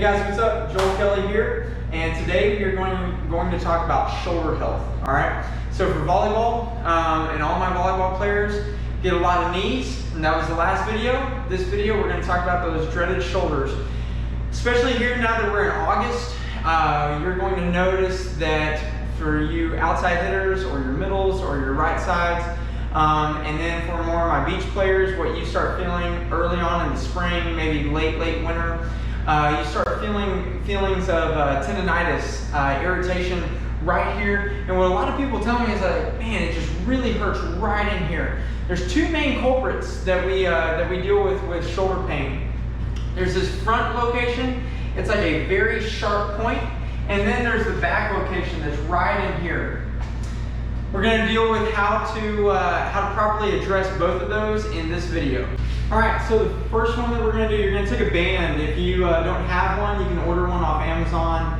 guys, what's up? Joel Kelly here, and today we are going to talk about shoulder health. All right. So for volleyball, and all my volleyball players get a lot of knees, and that was the last video. This video we're going to talk about those dreaded shoulders, especially here now that we're in August. You're going to notice that for you outside hitters or your middles or your right sides, and then for more of my beach players, what you start feeling early on in the spring, maybe late winter, you start feeling feelings of tendonitis, irritation right here. And what a lot of people tell me is that, man, it just really hurts right in here. There's two main culprits that we deal with shoulder pain. There's this front location. It's like a very sharp point, and then there's the back location that's right in here. We're going to deal with how to properly address both of those in this video. All right, so the first one that we're going to do, you're going to take a band. If you don't have one, you can order one off Amazon.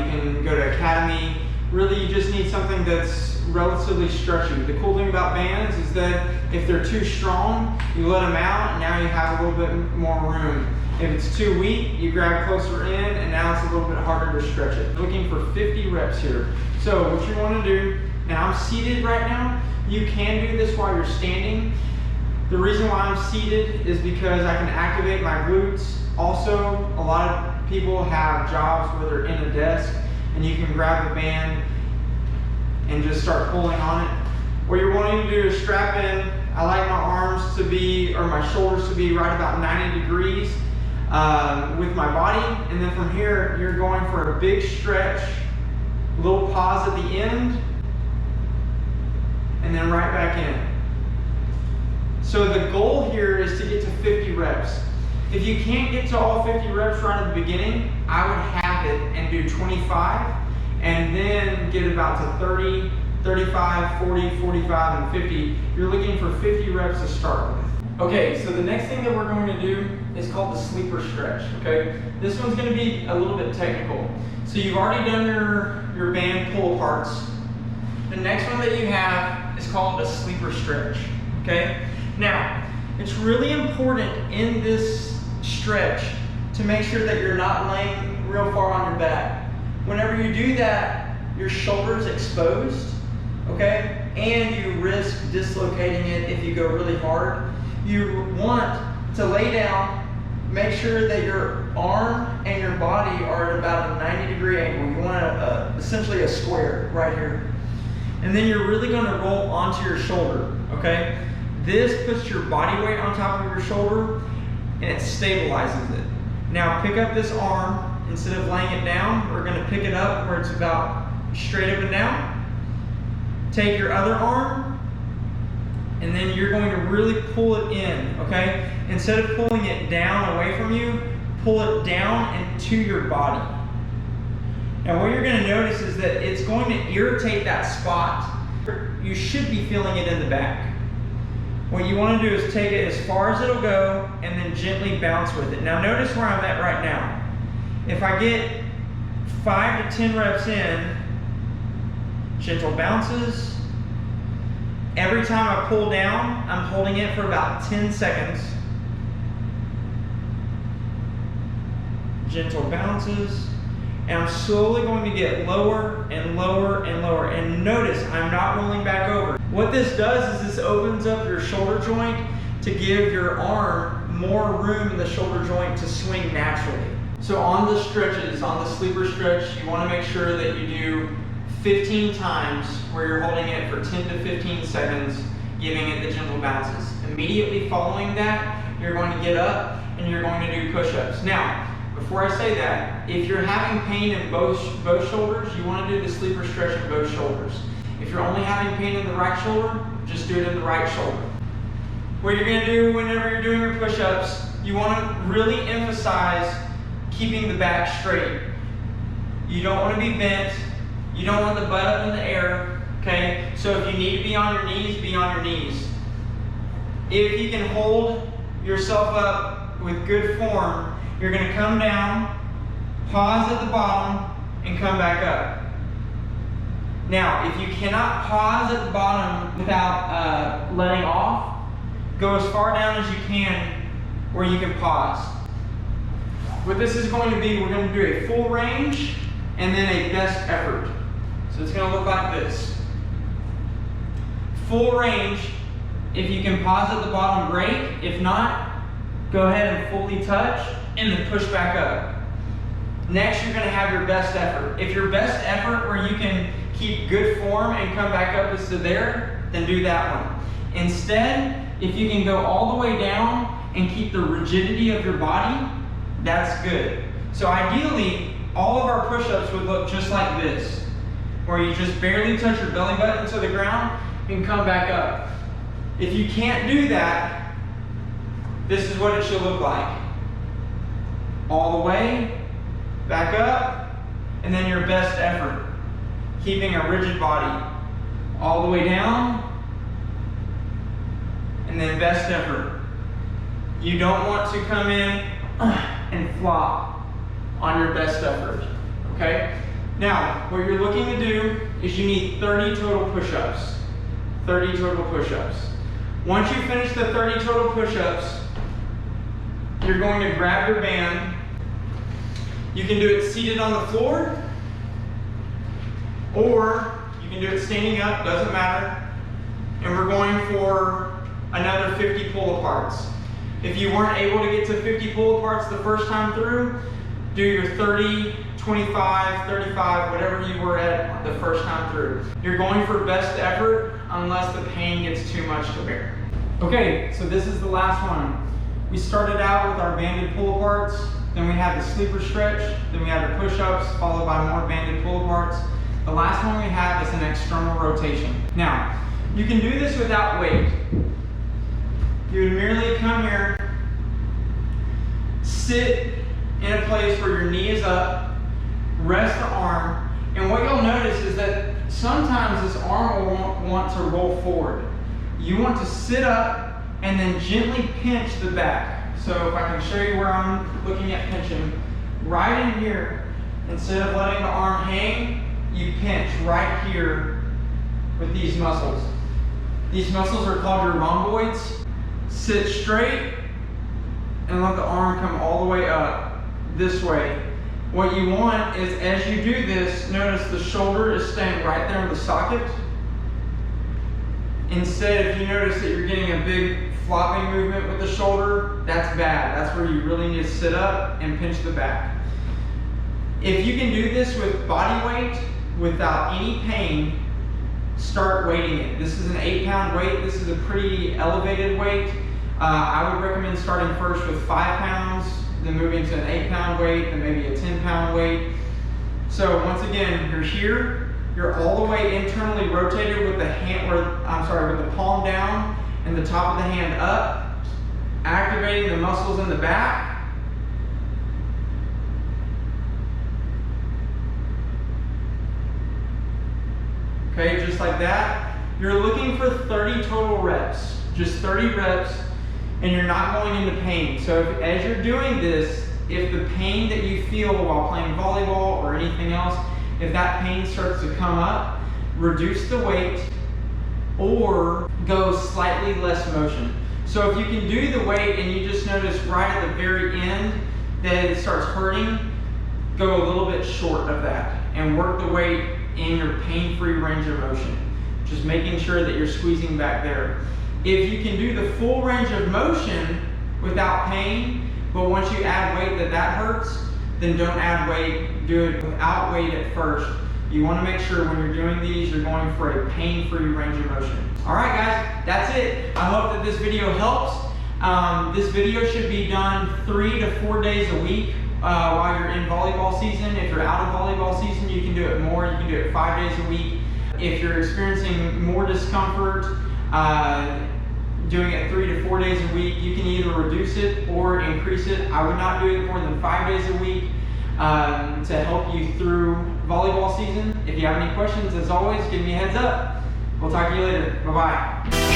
You can go to Academy. Really, you just need something that's relatively stretchy. The cool thing about bands is that if they're too strong, you let them out, and now you have a little bit more room. If it's too weak, you grab closer in, and now it's a little bit harder to stretch it. Looking for 50 reps here. So what you want to do, and I'm seated right now, you can do this while you're standing. The reason why I'm seated is because I can activate my glutes. Also, a lot of people have jobs where they're in a desk, and you can grab the band and just start pulling on it. What you're wanting to do is strap in. I like my arms to be, or my shoulders to be right about 90 degrees with my body. And then from here, you're going for a big stretch, little pause at the end, and then right back in. So the goal here is to get to 50 reps. If you can't get to all 50 reps right at the beginning, I would have it and do 25, and then get about to 30, 35, 40, 45, and 50. You're looking for 50 reps to start with. Okay, so the next thing that we're going to do is called the sleeper stretch, okay? This one's gonna be a little bit technical. So you've already done your band pull aparts. The next one that you have is called a sleeper stretch, okay? Now, it's really important in this stretch to make sure that you're not laying real far on your back. Whenever you do that, your shoulder's exposed, okay? And you risk dislocating it if you go really hard. You want to lay down, make sure that your arm and your body are at about a 90-degree angle. You want essentially a square right here. And then you're really going to roll onto your shoulder, okay? This puts your body weight on top of your shoulder, and it stabilizes it. Now pick up this arm. Instead of laying it down, we're going to pick it up where it's about straight up and down. Take your other arm, and then you're going to really pull it in, okay? Instead of pulling it down away from you, pull it down into your body. Now what you're going to notice is that it's going to irritate that spot. You should be feeling it in the back. What you want to do is take it as far as it'll go and then gently bounce with it. Now notice where I'm at right now. If I get 5 to 10 reps in, gentle bounces. Every time I pull down, I'm holding it for about 10 seconds. Gentle bounces. And I'm slowly going to get lower and lower and lower. And notice, I'm not rolling back over. What this does is this opens up your shoulder joint to give your arm more room in the shoulder joint to swing naturally. So on the stretches, on the sleeper stretch, you want to make sure that you do 15 times where you're holding it for 10 to 15 seconds, giving it the gentle bounces. Immediately following that, you're going to get up and you're going to do push-ups. Now, before I say that, if you're having pain in both shoulders, you want to do the sleeper stretch in both shoulders. If you're only having pain in the right shoulder, just do it in the right shoulder. What you're going to do whenever you're doing your push-ups, you want to really emphasize keeping the back straight. You don't want to be bent. You don't want the butt up in the air, okay? So if you need to be on your knees, be on your knees. If you can hold yourself up with good form, you're going to come down, pause at the bottom, and come back up. Now, if you cannot pause at the bottom without letting off, go as far down as you can where you can pause. what this is going to be, we're going to do a full range and then a best effort. So it's going to look like this. Full range, if you can pause at the bottom, great. If not, go ahead and fully touch and then push back up. Next, you're going to have your best effort. If your best effort where you can keep good form and come back up is to there, then do that one. Instead, if you can go all the way down and keep the rigidity of your body, that's good. So ideally, all of our push-ups would look just like this, where you just barely touch your belly button to the ground and come back up. If you can't do that, this is what it should look like. All the way, back up, and then your best effort. Keeping a rigid body. All the way down, and then best effort. You don't want to come in and flop on your best effort, okay? Now, what you're looking to do is you need 30 total push-ups. 30 total push-ups. Once you finish the 30 total push-ups, you're going to grab your band. You can do it seated on the floor, or you can do it standing up, doesn't matter. And we're going for another 50 pull-aparts. If you weren't able to get to 50 pull-aparts the first time through, do your 30, 25, 35, whatever you were at the first time through. You're going for best effort unless the pain gets too much to bear. Okay, so this is the last one. We started out with our banded pull-aparts, then we had the sleeper stretch, then we had the push-ups, followed by more banded pull-aparts. The last one we have is an external rotation. Now, you can do this without weight. You would merely come here, sit in a place where your knee is up, rest the arm, and what you'll notice is that sometimes this arm will want to roll forward. You want to sit up and then gently pinch the back. So if I can show you where I'm looking at pinching, right in here, instead of letting the arm hang, you pinch right here with these muscles. These muscles are called your rhomboids. Sit straight and let the arm come all the way up this way. What you want is, as you do this, notice the shoulder is staying right there in the socket. Instead, if you notice that you're getting a big flopping movement with the shoulder, that's bad. That's where you really need to sit up and pinch the back. If you can do this with body weight without any pain, start weighting it. This is an 8-pound weight. This is a pretty elevated weight. I would recommend starting first with 5 pounds, then moving to an 8-pound weight, then maybe a 10-pound weight. So once again, you're here, you're all the way internally rotated with the hand, with the palm down and the top of the hand up, activating the muscles in the back. Okay, just like that. You're looking for 30 total reps, just 30 reps, and you're not going into pain. So as you're doing this, if the pain that you feel while playing volleyball or anything else, if that pain starts to come up, reduce the weight or go slightly less motion. So if you can do the weight and you just notice right at the very end that it starts hurting, go a little bit short of that and work the weight in your pain-free range of motion. Just making sure that you're squeezing back there. If you can do the full range of motion without pain, but once you add weight that hurts, then don't add weight. Do it without weight at first. You want to make sure when you're doing these, you're going for a pain-free range of motion. All right, guys, that's it. I hope that this video helps. This video should be done 3 to 4 days a week while you're in volleyball season. If you're out of volleyball season, you can do it more. You can do it 5 days a week. If you're experiencing more discomfort, doing it 3 to 4 days a week, you can either reduce it or increase it. I would not do it more than 5 days a week to help you through volleyball season. If you have any questions, as always, give me a heads up. We'll talk to you later. Bye-bye.